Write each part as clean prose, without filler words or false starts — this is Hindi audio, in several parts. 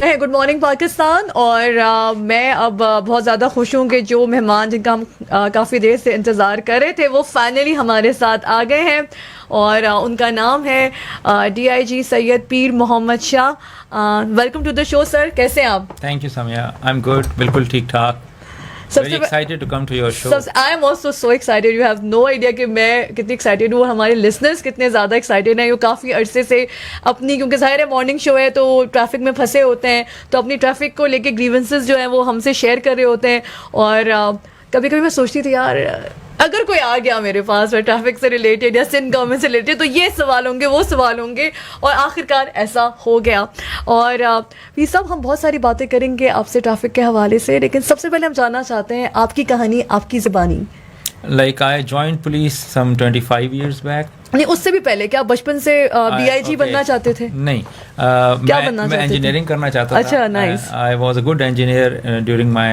Good morning Pakistan. और मैं अब बहुत ज़्यादा खुश हूँ कि जो मेहमान जिनका हम काफ़ी देर से इंतज़ार कर रहे थे वो फाइनली हमारे साथ आ गए हैं और उनका नाम है DIG Syed Pir Mohammad Shah. Welcome to the show sir, कैसे हैं आप? Thank you Samia, I am good, बिल्कुल ठीक ठाक। Very excited to come to your show. I am also so excited. You have no idea कि मैं कितनी excited हूँ और हमारे listeners कितने ज़्यादा excited हैं। ये काफ़ी अरसे से अपनी, क्योंकि ज़ाहिर है मॉर्निंग शो है तो ट्रैफिक में फंसे होते हैं, तो अपनी ट्रैफिक को लेके ग्रीवेंसेस जो हैं वो हमसे शेयर कर रहे होते हैं। और कभी कभी मैं सोचती थी यार अगर कोई आ गया मेरे पास और ट्रैफिक से रिलेटेड या सिंध गवर्नमेंट से रिलेटेड तो ये सवाल होंगे वो सवाल होंगे, और आखिरकार ऐसा हो गया। और ये सब हम बहुत सारी बातें करेंगे आपसे ट्रैफिक के हवाले से, लेकिन सबसे पहले हम जानना चाहते हैं आपकी कहानी, आपकी ज़बानी। Like I joined police some 25 years back. नहीं, उससे भी पहले क्या बचपन से DIG बनना चाहते थे? नहीं, क्या बनना चाहते थे? मैं इंजीनियरिंग करना चाहता था। अच्छा, nice. I was a good engineer during my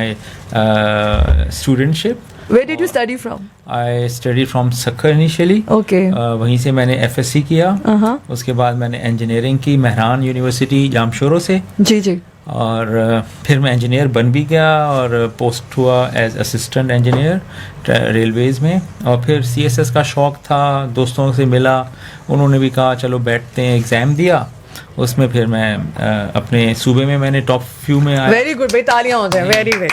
studentship. Where did you study from? I studied from Sakhar initially. Okay. वहीं से मैंने FSC किया। उसके बाद मैंने इंजीनियरिंग की मेहरान यूनिवर्सिटी जामशोरो से। जी जी। और फिर मैं इंजीनियर बन भी गया और पोस्ट हुआ एज असिस्टेंट इंजीनियर रेलवेज़ में। और फिर CSS का शौक़ था, दोस्तों से मिला, उन्होंने भी कहा चलो बैठते हैं, एग्ज़ाम दिया। उसमें फिर मैं अपने सूबे में मैंने टॉप फ्यू में आया। वेरी गुड भाई, तालियां हो जाएं। Very good,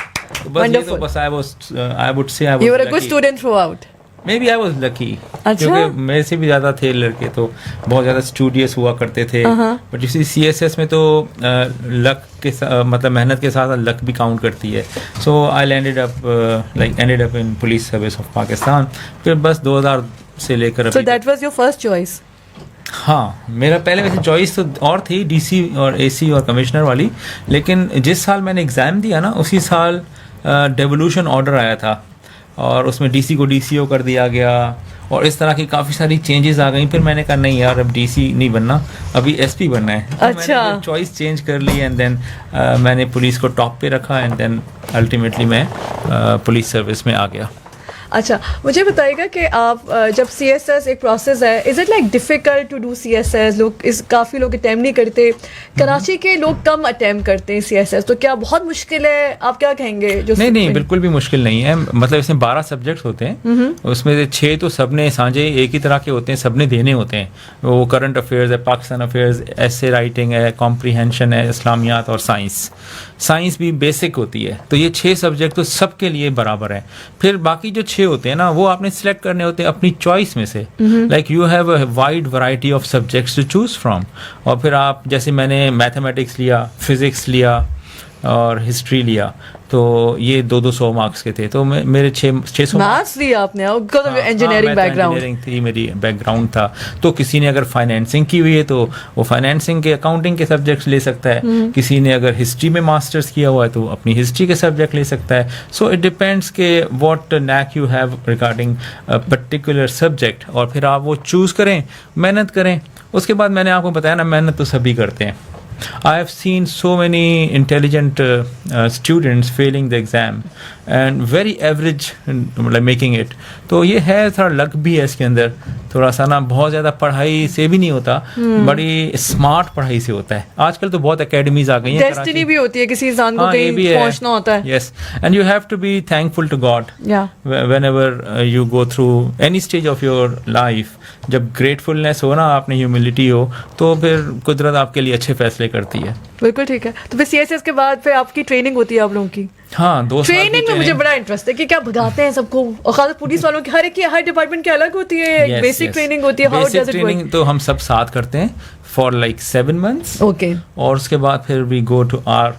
wonderful. बस I would say I was you were a good student throughout. Maybe I was lucky. अच्छा? क्योंकि मेरे से भी ज़्यादा थे लड़के, तो बहुत ज़्यादा स्टूडियस हुआ करते थे। बट जैसे CSS में तो लक के मतलब मेहनत के साथ लक भी काउंट करती है। सो आई ended up in police service of Pakistan. फिर बस 2000 से लेकर So that was your first choice? हाँ, मेरा पहले वैसे चॉइस तो और थी DC और AC और कमिश्नर वाली, लेकिन जिस साल मैंने एग्ज़ाम दिया ना उसी साल डेवोल्यूशन ऑर्डर आया था और उसमें DC को DCO कर दिया गया और इस तरह की काफ़ी सारी चेंजेस आ गई। फिर मैंने कहा नहीं यार, अब DC नहीं बनना, अभी SP बनना है। तो अच्छा। मैंने चॉइस चेंज कर ली एंड देन मैंने पुलिस को टॉप पे रखा एंड देन अल्टीमेटली मैं पुलिस सर्विस में आ गया। अच्छा, मुझे बताइएगा कि आप जब CSS एक प्रोसेस है, is it like difficult to do CSS? काफ़ी लोग अटैम्प्ट नहीं करते, कराची के लोग कम अटैम्प्ट करते हैं CSS, तो क्या बहुत मुश्किल है? आप क्या कहेंगे? जो नहीं, बिल्कुल भी मुश्किल नहीं है। मतलब इसमें 12 सब्जेक्ट्स होते हैं, उसमें से 6 तो सबने साझे एक ही तरह के होते हैं, सबने देने होते हैं। वो करंट अफेयर्स है, पाकिस्तान अफेयर्स, ऐसे राइटिंग है, कॉम्प्रीहेंशन है, इस्लामियात और साइंस भी बेसिक होती है। तो ये 6 सब्जेक्ट तो सबके लिए बराबर है। फिर बाकी जो 6 होते हैं ना, वो आपने सिलेक्ट करने होते हैं अपनी चॉइस में से। Like you have a wide variety of subjects to choose from. और फिर आप, जैसे मैंने मैथमेटिक्स लिया, फिजिक्स लिया और हिस्ट्री लिया, तो ये 200 मार्क्स के थे। तो मेरे 600 मैथ्स लिया आपने? इंजीनियरिंग बैकग्राउंड इंजीनियरिंग थी, मेरी बैकग्राउंड था। तो किसी ने अगर फाइनेंसिंग की हुई है तो वो फाइनेंसिंग के, अकाउंटिंग के सब्जेक्ट्स ले सकता है। किसी ने अगर हिस्ट्री में मास्टर्स किया हुआ है तो अपनी हिस्ट्री के सब्जेक्ट ले सकता है। सो इट डिपेंड्स के what knack you have regarding particular subject, और फिर आप वो चूज़ करें, मेहनत करें। उसके बाद मैंने आपको बताया ना, मेहनत तो सभी करते हैं। I have seen so many intelligent students failing the exam and very average like making it. तो ये है, थोड़ा लक भी है इसके अंदर, थोड़ा सा ना, बहुत ज़्यादा पढ़ाई से भी नहीं होता, बड़ी स्मार्ट पढ़ाई से होता है। आजकल तो बहुत एकेडमीज आ गई हैं, डेस्टिनी भी होती है, किसी इंसान को कहीं पहुंचना होता है। Yes, and you have to be thankful to God. Whenever you go through any stage of your life, जब ग्रेटफुलनेस हो ना, आपने ह्यूमिलिटी हो, तो फिर कुदरत आपके लिए अच्छे फैसले करती है। बिल्कुल ठीक है। तो फिर CSS के बाद फिर आपकी ट्रेनिंग होती है आप लोगों की? हाँ, 2 साल की ट्रेनिंग में मुझे बड़ा इंटरेस्ट है कि क्या भगाते हैं सबको, और खास पुलिस वालों की हर डिपार्टमेंट की अलग होती है, बेसिक ट्रेनिंग होती है। How does it work? Training तो हम सब साथ करते हैं फॉर लाइक 7 months। ओके। और उसके बाद फिर we go to our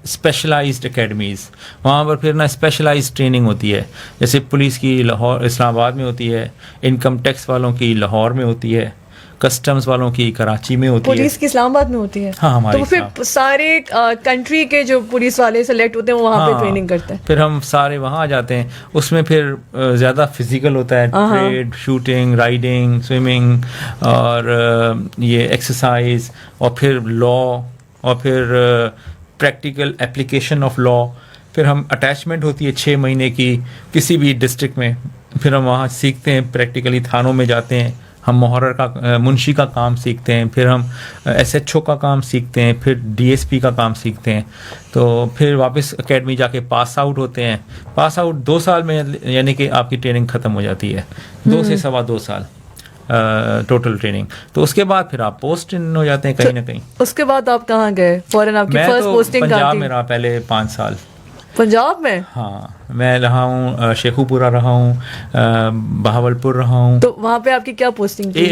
specialised academies. वहाँ पर फिर ना स्पेशलाइज्ड ट्रेनिंग होती है, जैसे पुलिस की लाहौर इस्लामाबाद में होती है, इनकम टैक्स वालों की लाहौर में होती है, कस्टम्स वालों की कराची में होती है, पुलिस की इस्लामाबाद में होती है। हाँ, हमारी। तो फिर सारे कंट्री के जो पुलिस वाले सेलेक्ट होते हैं वो वहाँ पे ट्रेनिंग करते हैं। फिर हम सारे वहाँ आ जाते हैं। उसमें फिर ज़्यादा फिजिकल होता है, ट्रेड, शूटिंग, राइडिंग, स्विमिंग और ये एक्सरसाइज, और फिर लॉ, और फिर प्रैक्टिकल एप्लीकेशन ऑफ लॉ। फिर हम अटैचमेंट होती है 6 महीने की किसी भी डिस्ट्रिक्ट में, फिर हम वहाँ सीखते हैं प्रैक्टिकली, थानों में जाते हैं, हम मुहर्रर का मुंशी का काम सीखते हैं, फिर हम SHO का काम सीखते हैं, फिर DSP का काम सीखते हैं, तो फिर वापस एकेडमी जाके पास आउट होते हैं। पास आउट 2 साल में, यानी कि आपकी ट्रेनिंग ख़त्म हो जाती है, 2 से 2.25 साल टोटल ट्रेनिंग। तो उसके बाद फिर आप पोस्ट इन हो जाते हैं कहीं ना कहीं। उसके बाद आप कहाँ गए फॉरन? आपकी मैं फर्स्ट तो पोस्टिंग कहाँ पंजाब थी? में रहा पहले 5 साल। पंजाब में? हाँ, मैं रहा हूँ शेखुपुरा रहा हूँ, बहावलपुर रहा हूँ। तो वहाँ पे आपकी क्या पोस्टिंग थी?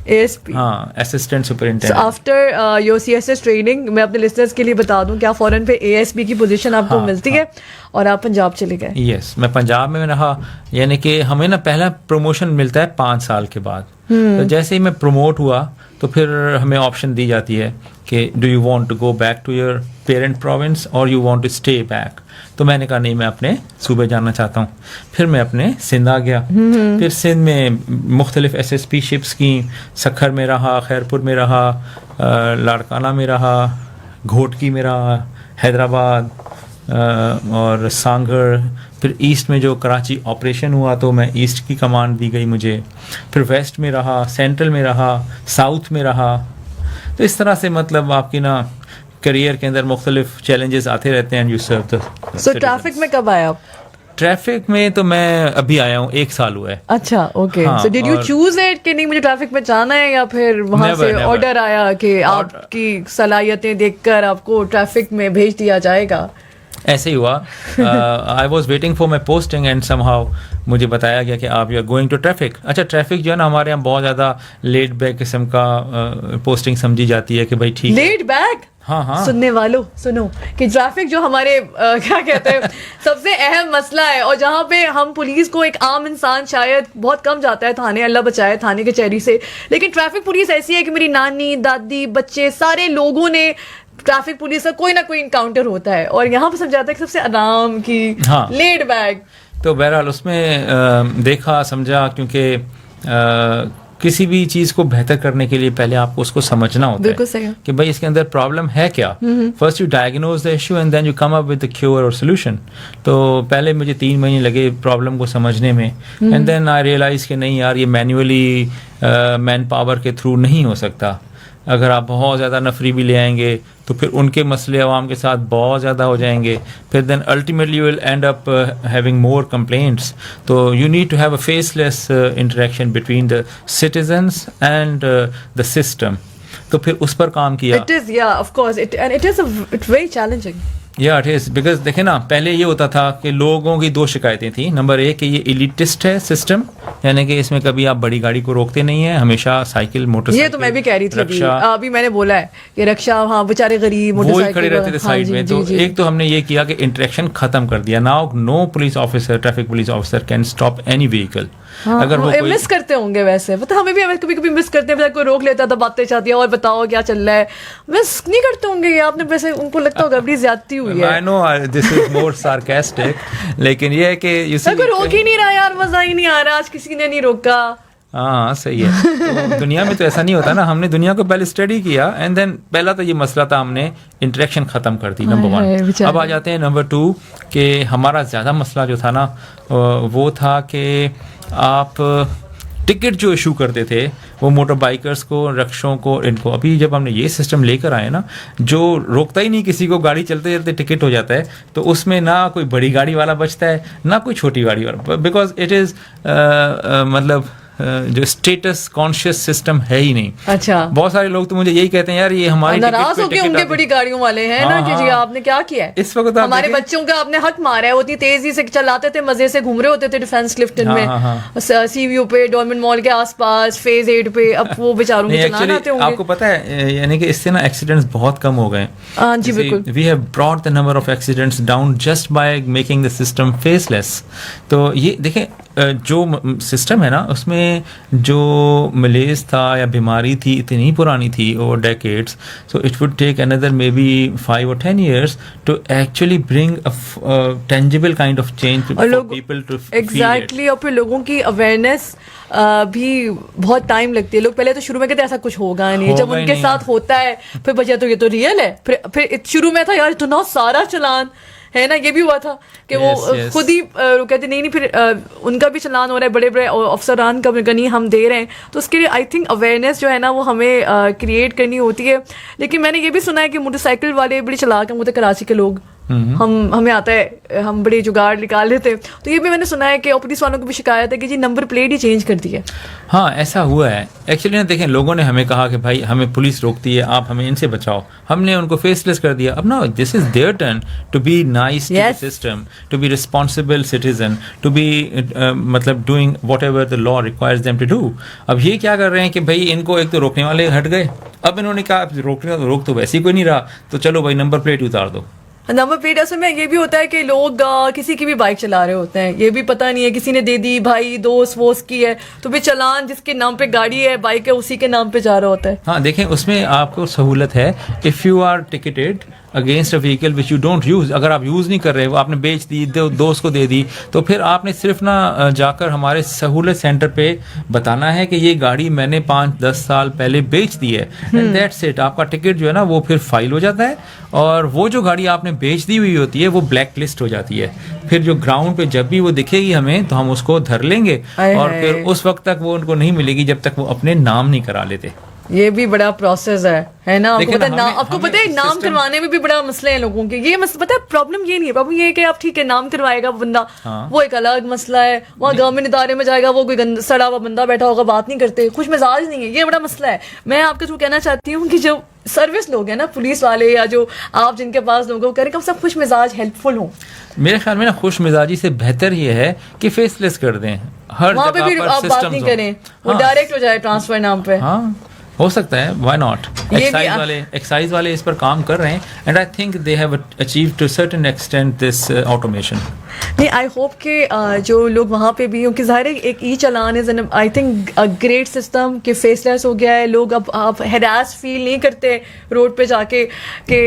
ASP। हाँ, assistant superintendent. After your CSS training, मैं अपने लिसनर्स के लिए बता दूं कि आप फॉरन पे ASP की पोजीशन आपको मिलती है और आप पंजाब चले गए। यस, मैं पंजाब में रहा, यानी कि हमें ना पहला प्रमोशन मिलता है 5 साल के बाद। तो जैसे ही मैं प्रमोट हुआ तो फिर हमें ऑप्शन दी जाती है कि do you want to go back to your parent province और you want to stay back. तो मैंने कहा नहीं, मैं अपने सूबे जाना चाहता हूँ। फिर मैं अपने सिंध आ गया। फिर सिंध में मुख्तलिफ SSP शिप्स की, सखर में रहा, खैरपुर में रहा, लाड़काना में रहा, घोटकी में रहा, हैदराबाद और सांगड़। फिर ईस्ट में जो कराची ऑपरेशन हुआ तो मैं ईस्ट की कमांड दी गई मुझे। फिर वेस्ट में रहा, सेंट्रल में रहा, साउथ में रहा। तो इस तरह से मतलब आपकी ना करियर के अंदर मुख्तलिफ चैलेंजेस आते रहते हैं। You serve the. So traffic में कब आए आप? ट्रैफिक में तो मैं अभी आया हूँ, 1 साल हुआ है। अच्छा, ओके। हाँ, so did you choose it कि नहीं मुझे ट्रैफिक में जाना है, या फिर वहां से ऑर्डर आया कि आपकी सलाहियतें देखकर आपको ट्रैफिक में भेज दिया जाएगा? ऐसे ही हुआ। I was waiting for my posting and somehow मुझे बताया गया कि आप you are going to traffic. अच्छा, ट्रैफिक जो है ना हमारे यहाँ बहुत ज़्यादा लेट बैक किस्म का पोस्टिंग समझी जाती है कि भाई ठीक लेट बैक। हाँ। सुनने वालों सुनो कि ट्रैफिक जो हमारे क्या कहते हैं सबसे अहम मसला है, और जहाँ पे हम पुलिस को, एक आम इंसान शायद बहुत कम जाता है थाने, अल्लाह बचाए थाने के चेहरे से, लेकिन ट्रैफिक पुलिस ऐसी है कि मेरी नानी, दादी, बच्चे, सारे लोगों ने ट्रैफिक पुलिस का कोई ना कोई इनकाउंटर होता है, और यहाँ पे समझाता है कि सबसे आराम की लेड बैक। तो बहरहाल उसमें देखा समझा, क्योंकि किसी भी चीज़ को बेहतर करने के लिए पहले आपको उसको समझना होता है सही कि भाई इसके अंदर प्रॉब्लम है क्या। First you diagnose the issue and then you come up with the cure और सोल्यूशन। तो पहले मुझे 3 महीने लगे प्रॉब्लम को समझने में, एंड देन आई रियलाइज कि नहीं यार, ये मैन्युअली मैन पावर के थ्रू नहीं हो सकता। अगर आप बहुत ज़्यादा नफरी भी ले आएंगे तो फिर उनके मसले अवाम के साथ बहुत ज़्यादा हो जाएंगे, फिर then ultimately you will end up having more complaints. तो you need to have a faceless interaction between the citizens and the system. तो फिर उस पर काम किया। It is, yeah, of course, it's very challenging. या इट इज़, बिकॉज देखे ना, पहले ये होता था कि लोगों की 2 शिकायतें थी। नंबर 1 कि ये एलिटिस्ट है सिस्टम, यानी कि इसमें कभी आप बड़ी गाड़ी को रोकते नहीं है, हमेशा साइकिल, मोटरसाइकिल। ये तो मैं भी कह रही थी रक्षा, अभी मैंने बोला है कि रक्षा, हाँ बेचारे गरीब मोटरसाइकिल खड़े रहते थे साइड में। तो एक तो हमने ये किया कि इंटरेक्शन खत्म कर दिया। Now no police officer, traffic police officer can stop any vehicle. अगर वो कोई मिस करते होंगे वैसे, मतलब हमें भी कभी कभी मिस करते हैं, कोई रोक लेता था, बातें चाहती है और बताओ क्या चल रहा है, मिस नहीं करते होंगे ये आपने, वैसे उनको लगता होगा बड़ी ज्यादती हुई है। I know this is more sarcastic, लेकिन ये है कि you see, कोई रोक ही नहीं रहा यार, मजा ही नहीं आ रहा, आज किसी ने नहीं रोका। हाँ सही है। तो दुनिया में तो ऐसा नहीं होता ना, हमने दुनिया को पहले स्टडी किया एंड देन पहला तो ये मसला था, हमने इंटरेक्शन ख़त्म कर दी, नंबर 1। अब आ जाते हैं नंबर 2 कि हमारा ज़्यादा मसला जो था ना वो था कि आप टिकट जो इशू करते थे वो मोटर बाइकर्स को, रक्षों को, इनको। अभी जब हमने ये सिस्टम लेकर आए ना, जो रोकता ही नहीं किसी को, गाड़ी चलते चलते टिकट हो जाता है, तो उसमें ना कोई बड़ी गाड़ी वाला बचता है ना कोई छोटी गाड़ी वाला, बिकॉज इट इज़ मतलब जो स्टेटस कॉन्शियस सिस्टम है ही नहीं। अच्छा, बहुत सारे लोग तो मुझे यही कहते हैं यार ये हमारी नाराज हो के उनके बड़ी गाड़ियों वाले हैं ना कि जी आपने क्या किया है, इस वक्त हमारे बच्चों का आपने हक मारा है। वो इतनी तेजी से चलाते थे, मजे से घूम रहे होते थे डिफेंस क्लिफ्टन में, सीवीयू पे, डॉलमेन मॉल के आसपास, फेज 8 पे, अब वो बेचारों को चलाना आते होंगे। आपको पता है यानी कि इससे ना एक्सीडेंट्स बहुत कम हो गए। हाँ जी बिल्कुल। We have brought the number of accidents down just by making the system faceless. तो ये देखें, जो सिस्टम है ना उसमें जो मलेज था या बीमारी थी इतनी पुरानी थी over decades, so it would take another maybe 5 or 10 years to actually bring a tangible kind of change for people to exactly. और फिर लोगों की अवेयरनेस भी बहुत टाइम लगती है। लोग पहले तो शुरू में कहते ऐसा कुछ होगा नहीं, जब उनके साथ होता है फिर बचा तो ये तो रियल है। फिर शुरू में था यार इतना सारा चलान है ना, ये भी हुआ था कि वो yes. खुद ही कहते नहीं फिर उनका भी चलान हो रहा है, बड़े बड़े अफसरान का गनी हम दे रहे हैं, तो उसके लिए आई थिंक अवेयरनेस जो है ना वो हमें क्रिएट करनी होती है। लेकिन मैंने ये भी सुना है कि मोटरसाइकिल वाले बड़ी चलाक हैं, कराची के लोग, हमें आता है, हम बड़े जुगाड़ निकाल लेते हैं, तो ये भी मैंने सुना है कि पुलिस वालों को भी शिकायत है कि जी नंबर प्लेट ही चेंज कर दी है। हाँ, ऐसा हुआ है एक्चुअली ना। देखें, लोगों ने हमें कहा कि भाई हमें पुलिस रोकती है, आप हमें इनसे बचाओ, हमने उनको फेसलेस कर दिया। अब ना this is their turn to be nice to the system, to be responsible citizen, to be मतलब doing whatever the law requires them to do. अब ये क्या कर रहे हैं कि भाई इनको एक तो रोकने वाले हट गए, अब इन्होंने कहा रोक तो वैसे ही कोई नहीं रहा, तो चलो भाई नंबर प्लेट उतार दो। नंबर प्लेट असल में ये भी होता है कि लोग किसी की भी बाइक चला रहे होते हैं, ये भी पता नहीं है, किसी ने दे दी, भाई दोस्त वोस्त की है, तो फिर चलान जिसके नाम पे गाड़ी है, बाइक है, उसी के नाम पे जा रहा होता है। हाँ, देखें उसमें आपको सहूलत है, if you are ticketed against a vehicle which you don't use, अगर आप यूज़ नहीं कर रहे, वो आपने बेच दी, दोस्त को दे दी, तो फिर आपने सिर्फ ना जाकर हमारे सहूलत सेंटर पे बताना है कि ये गाड़ी मैंने 5-10 साल पहले बेच दी है, एंड दैट्स इट। आपका टिकट जो है ना वो फिर फाइल हो जाता है, और वो जो गाड़ी आपने बेच दी हुई होती है वो ब्लैक लिस्ट हो जाती है। फिर जो ग्राउंड पे जब भी वो दिखेगी हमें, तो हम उसको धर लेंगे, और फिर उस वक्त तक वो उनको नहीं मिलेगी जब तक वो अपने नाम नहीं करा लेते। ये भी बड़ा प्रोसेस है ना, आपको पता है आपको पता है नाम करवाने में भी बड़ा मसले हैं लोगों के। ये पता है प्रॉब्लम ये नहीं है, प्रॉब्लम ये है कि आप ठीक है नाम करवाएगा बंदा, वो एक अलग मसला है, वहाँ गवर्नमेंट इदारे में जाएगा, वो कोई सड़ा हुआ बंदा बैठा होगा, बात नहीं करते, खुश मिजाज नहीं है, ये बड़ा मसला है। मैं आपके थ्रू कहना चाहती हूँ कि जो सर्विस लोग हैं ना, पुलिस वाले या जो आप जिनके पास लोग करें, कम सब खुश मिजाज हेल्पफुल हो। मेरे ख्याल में ना खुश मिजाजी से बेहतर ये है कि फेसलेस कर दें, हर वहाँ पे भी आप बात नहीं करें, वो डायरेक्ट हो जाए ट्रांसफर नाम पे। हाँ, हो सकता है, व्हाई नॉट। एक्साइज वाले इस पर काम कर रहे हैं, and I think they have achieved to certain extent this automation. नहीं, आई होप कि जो लोग वहाँ पे भी, क्योंकि ज़ाहिर है एक e challan is I think a great system कि फेसलेस हो गया है, लोग अब आप हैरास फील नहीं करते रोड पे जाके कि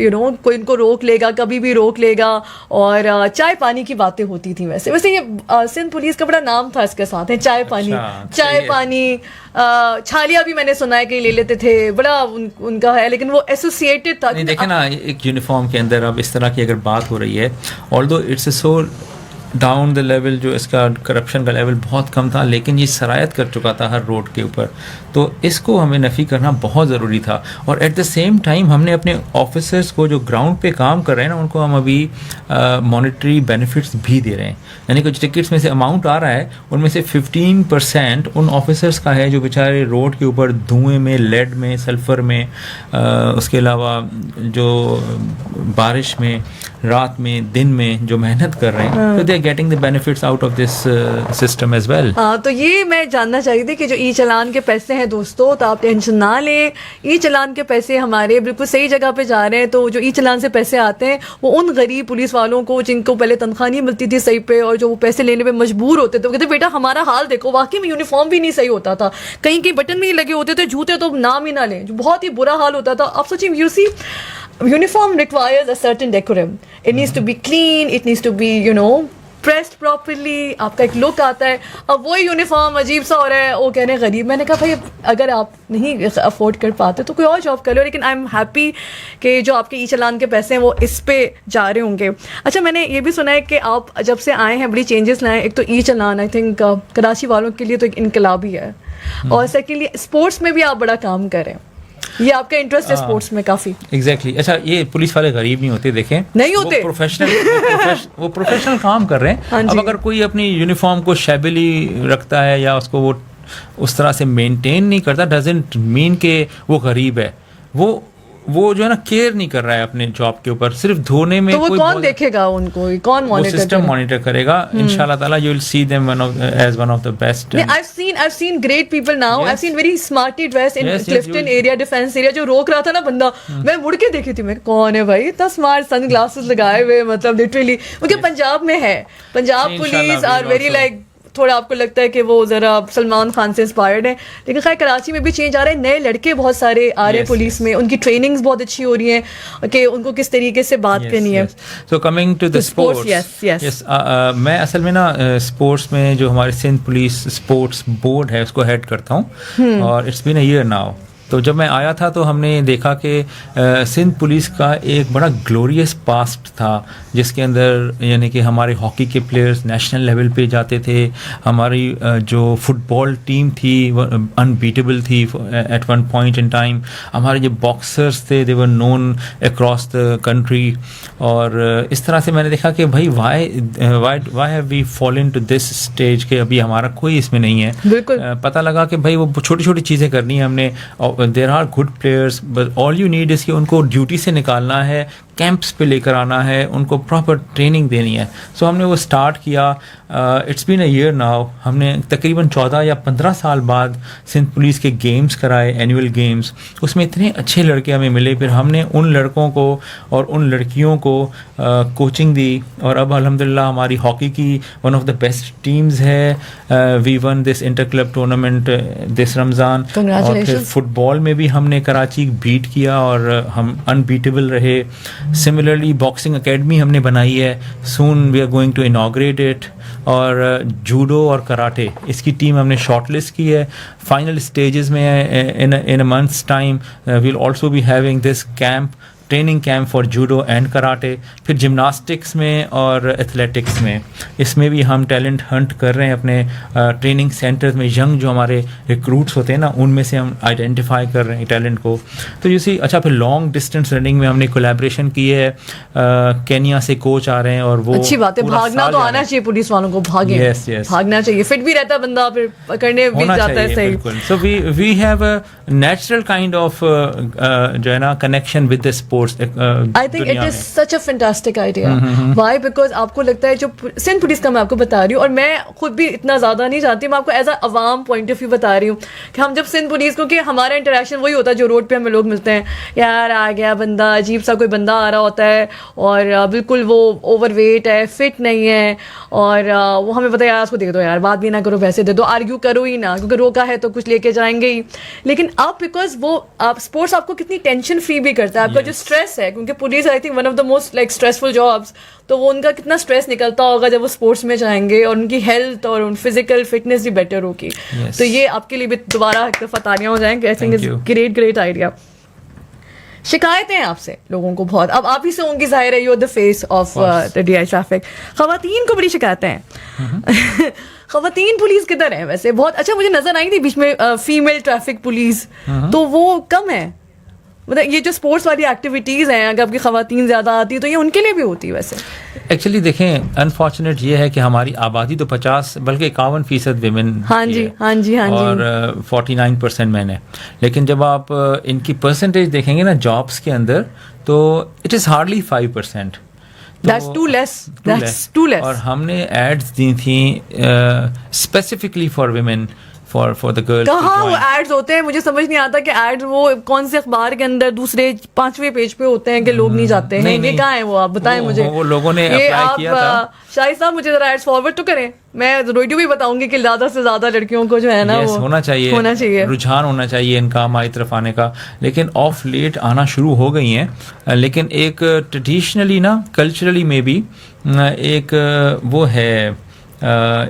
यू नो कोई इनको रोक लेगा, कभी भी रोक लेगा। और चाय पानी की बातें होती थी, वैसे ये सिंध पुलिस का बड़ा नाम था इसके साथ है, चाय पानी। चाय पानी छालिया भी मैंने सुना है कि ले लेते थे, बड़ा उनका है, लेकिन वो एसोसिएटेड था। नहीं, देखे ना, एक यूनिफॉर्म के अंदर अब इस तरह की अगर बात हो रही है, although it's so down the level, जो इसका करप्शन का लेवल बहुत कम था, लेकिन ये सरायत कर चुका था हर रोड के ऊपर, तो इसको हमें नफ़ी करना बहुत ज़रूरी था। और एट द सेम टाइम हमने अपने ऑफिसर्स को जो ग्राउंड पे काम कर रहे हैं ना, उनको हम अभी मॉनेटरी बेनिफिट्स भी दे रहे हैं, यानी कुछ टिकट्स में से अमाउंट आ रहा है, उनमें से 15% उन ऑफिसर्स का है जो बेचारे रोड के ऊपर धुएँ में, लेड में, सल्फ़र में, उसके अलावा जो बारिश में, रात में, दिन में जो मेहनत कर रहे हैं, तो they are getting the benefits out of this system as well. हाँ, तो ये मैं जानना चाहिए थी कि जो ई चलान के पैसे हैं दोस्तों, तो आप टेंशन ना लें, ई चलान के पैसे हमारे बिल्कुल सही जगह पे जा रहे हैं। तो जो ई चलान से पैसे आते हैं वो उन गरीब पुलिस वालों को जिनको पहले तनख्वाह नहीं मिलती थी सही पे, और जो वो पैसे लेने पे मजबूर होते थे, वो कहते बेटा हमारा हाल देखो, वाकई में यूनिफॉर्म भी नहीं सही होता था, कहीं के बटन भी लगे होते थे, जूते तो नाम ही ना लें, जो बहुत ही बुरा हाल होता था। आप सोचिए, you see uniform requires a certain decorum. It needs to be clean, it needs to be, you know, pressed properly, आपका एक लुक आता है। अब वही यूनिफॉर्म अजीब सा हो रहा है, वो कह रहे हैं गरीब। मैंने कहा भाई अगर आप नहीं अफोर्ड कर पाते तो कोई और जॉब कर लो, लेकिन आई एम हैप्पी कि जो आपके ई चलान के पैसे हैं वो इस पे जा रहे होंगे। अच्छा, मैंने ये भी सुना है कि आप जब से आए हैं बड़ी चेंजेस लाए। एक तो ई चलान आई थिंक कराची वालों के लिए तो एक इनकलाबी है, और सेकेंडली स्पोर्ट्स में भी आप बड़ा काम करें, ये आपका इंटरेस्ट है स्पोर्ट्स में काफी। एग्जैक्टली। अच्छा, ये पुलिस वाले गरीब नहीं होते, देखें नहीं होते, वो प्रोफेशनल काम कर रहे हैं। हाँ, अब अगर कोई अपनी यूनिफॉर्म को शैबिली रखता है या उसको वो उस तरह से मेंटेन नहीं करता, डजंट मीन के वो गरीब है। वो जो है ना केयर नहीं कर रहा है अपने जॉब के ऊपर, सिर्फ धोने में। तो वो कौन देखेगा उनको, कौन मॉनिटर? सिस्टम मॉनिटर करेगा इंशाल्लाह ताला। You will see them as one of the best. I've seen great people now. I've seen very smartly dressed in Clifton area, defense area, जो रोक रहा था ना बंदा, मैं मुड़ के देखी थी, मैं कौन है भाई इतना स्मार्ट, सन ग्लासेस लगाए हुए, मतलब लिटरली। क्योंकि पंजाब में है, Punjab police are very like, थोड़ा आपको लगता है कि वो ज़रा सलमान खान से इंस्पायर्ड है, लेकिन खैर कराची में भी चेंज आ रहा है, नए लड़के बहुत सारे आ रहे हैं पुलिस में, उनकी ट्रेनिंग्स बहुत अच्छी हो रही हैं कि उनको किस तरीके से बात करनी है। So coming to the sports, yes, मैं असल में ना स्पोर्ट्स में जो हमारे सिंध पुलिस स्पोर्ट्स बोर्ड है उसको हेड करता हूँ, और it's been a year now तो जब मैं आया था तो हमने देखा कि सिंध पुलिस का एक बड़ा ग्लोरियस पास्ट था, जिसके अंदर यानी कि हमारे हॉकी के प्लेयर्स नेशनल लेवल पे जाते थे, हमारी जो फुटबॉल टीम थी अनबीटेबल थी at one point in time, हमारे जो बॉक्सर्स थे they were known across the country. और इस तरह से मैंने देखा कि भाई why have we fallen to this stage के अभी हमारा कोई इसमें नहीं है। बिल्कुल पता लगा कि भाई वो छोटी छोटी चीज़ें करनी है हमने। There are good players but all you need is कि उनको ड्यूटी से निकालना है, कैंप्स पे लेकर आना है, उनको प्रॉपर ट्रेनिंग देनी है। सो हमने वो स्टार्ट किया। It's been a year now. हमने तकरीबन 14 या 15 साल बाद सिंध पुलिस के गेम्स कराए, एनुअल गेम्स। उसमें इतने अच्छे लड़के हमें मिले, फिर हमने उन लड़कों को और उन लड़कियों को कोचिंग दी, और अब अल्हम्दुलिल्लाह हमारी हॉकी की one of the best teams है। We won this inter club tournament this Ramzan. और फिर फुटबॉल में भी हमने कराची बीट किया और हम अनबीटेबल रहे। सिमिलरली बॉक्सिंग एकेडमी हमने बनाई है, soon we are going to inaugurate it. और जूडो और कराटे इसकी टीम हमने शॉर्टलिस्ट की है, फाइनल स्टेजेस में है। In a month's time we'll also be having this camp, training camp for judo and karate. फिर जिम्नास्टिक्स में और एथलेटिक्स में, इसमें भी हम टैलेंट हंट कर रहे हैं अपने ट्रेनिंग सेंटर्स में। यंग जो हमारे रिक्रूट्स होते हैं ना, उनमें से हम आइडेंटिफाई कर रहे हैं टैलेंट को। तो यू सी, अच्छा फिर लॉन्ग डिस्टेंस रनिंग में हमने कोलैबोरेशन की है। केनिया से कोच आ रहे हैं और वो अच्छी बात है, भागना तो आना चाहिए पुलिस वालों को, भागे। yes, yes. भागना चाहिए, फिट भी रहता है बंदा, फिर पकड़ने भी जाता है सही। So we have a natural kind of जो है ना connection with the sports. I think it is such a fantastic idea. Why? Because आपको लगता है, जो सिंध पुलिस का मैं आपको बता रही हूँ, और मैं खुद भी इतना ज़्यादा नहीं जानती, मैं आपको as a Awam point of view बता रही हूँ कि हम जब सिंध पुलिस, क्योंकि हमारा इंटरेक्शन वही होता है जो रोड पे हमें लोग मिलते हैं, यार आ गया बंदा, अजीब सा कोई बंदा आ रहा होता है और बिल्कुल वो ओवरवेट है, फिट नहीं है, और वो हमें पता है यार उसको दे दो, यार बात भी ना करो, पैसे दे दो, आर्ग्यू करो ही ना, क्योंकि रोका है तो कुछ लेके जाएंगे ही। लेकिन अब बिकॉज वो आप स्पोर्ट्स आपको कितनी टेंशन फ्री भी करता है, आपका जो स्ट्रेस है, क्योंकि police I think one of the most like stressful jobs, तो वो उनका कितना स्ट्रेस निकलता होगा जब वो स्पोर्ट्स में जाएंगे, और उनकी हेल्थ और उन फिजिकल फिटनेस भी बेटर होगी। तो ये आपके लिए भी दोबारा एक दफा तालियां हो जाएंगे। I think it's great idea. शिकायतें हैं आपसे लोगों को बहुत, अब आप ही से होंगी, जाहिर है you are the face of the DI traffic. खवातीन को बड़ी शिकायतें हैं। खवातीन पुलिस किधर है वैसे? बहुत अच्छा, मुझे नजर आई थी बीच में फीमेल ट्रैफिक पुलिस, तो वो कम है। मतलब ये जो स्पोर्ट्स वाली एक्टिविटीज़ हैं, अगर आपकी खवातीन ज़्यादा आती है तो ये उनके लिए भी होती है वैसे? एक्चुअली देखें, अनफॉर्चुनेट ये है कि हमारी आबादी तो 50 बल्कि 51% विमेन, हाँ जी, हाँ जी, हाँ जी, और 49% मैन है। लेकिन जब आप इनकी परसेंटेज देखेंगे ना जॉब्स के अंदर, तो it is hardly 5%। That's too less. That's too less. और हमने एड्स दी थी specifically for women, for the girls. कहाँ वो एड्स होते हैं? मुझे समझ नहीं आता कि एड्स वो कौन से अखबार के अंदर दूसरे 5वें पेज पे होते हैं कि लोग नहीं जाते हैं। ये कहाँ है वो? आप बताएं मुझे। वो लोगों ने अप्लाई किया था। शाहिद साहब मुझे जरा एड्स फॉरवर्ड तो करें, मैं रेडियो भी बताऊंगी कि ज्यादा से ज्यादा लड़कियों को जो है ना वो होना चाहिए, रुझान होना चाहिए इनका हमारी तरफ आने का। लेकिन ऑफ लेट आना शुरू हो गई हैं। लेकिन एक ट्रेडिशनली ना, कल्चरली में भी एक वो है,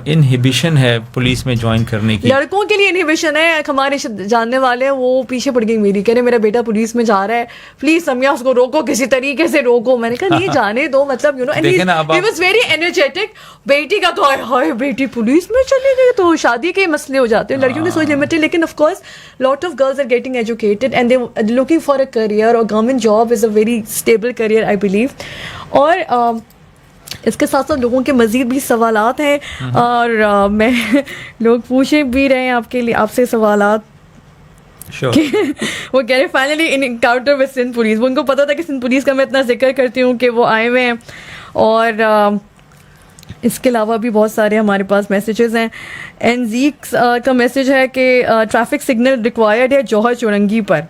इनहिबिशन है पुलिस में ज्वाइन करने की। लड़कों के लिए इनहिबिशन है। हमारे जानने वाले वो पीछे पड़ गई मेरी, कह रहे मेरा बेटा पुलिस में जा रहा है, प्लीज समिया उसको रोको, किसी तरीके से रोको। मैंने कहा नहीं जाने दो, मतलब you know, and he was very energetic. बेटी का तो हाय बेटी पुलिस में चली गई, तो शादी के मसले हो जाते हैं। लड़कियों की सोच लिमिटेड, लेकिन of course lot of girls are getting educated and they looking for a career, और government job is a very stable career I believe. और इसके साथ साथ लोगों के मजीद भी सवालात हैं, और मैं लोग पूछे भी रहे हैं आपके लिए, आपसे सवालात। Sure. वो कह रहे finally in encounter with Sindh police. वो उनको पता था कि सिंध पुलिस का मैं इतना जिक्र करती हूँ कि वो आए हुए हैं। और इसके अलावा भी बहुत सारे हमारे पास मैसेजेस हैं। एनजीक्स का मैसेज है कि ट्रैफिक सिग्नल रिक्वायर्ड है जौहर चौरंगी पर।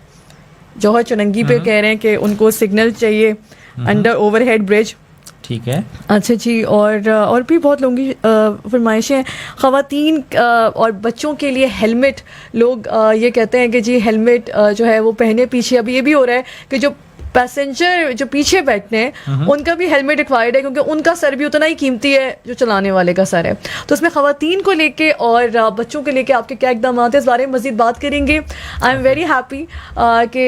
जौहर चौरंगी पे कह रहे हैं कि उनको सिग्नल चाहिए अंडर ओवरहेड ब्रिज। ठीक है, अच्छा जी। और भी बहुत लोगों की फरमाइशें हैं। ख़वातीन और बच्चों के लिए हेलमेट, लोग ये कहते हैं कि जी हेलमेट जो है वो पहने। पीछे अभी ये भी हो रहा है कि जो पैसेंजर जो पीछे बैठते हैं उनका भी हेलमेट रिक्वायर्ड है, क्योंकि उनका सर भी उतना ही कीमती है जो चलाने वाले का सर है। तो उसमें ख़वातीन को लेके और बच्चों को लेके आपके क्या इक़दाम हैं, इस बारे में मज़ीद बात करेंगे। आई एम वेरी हैप्पी कि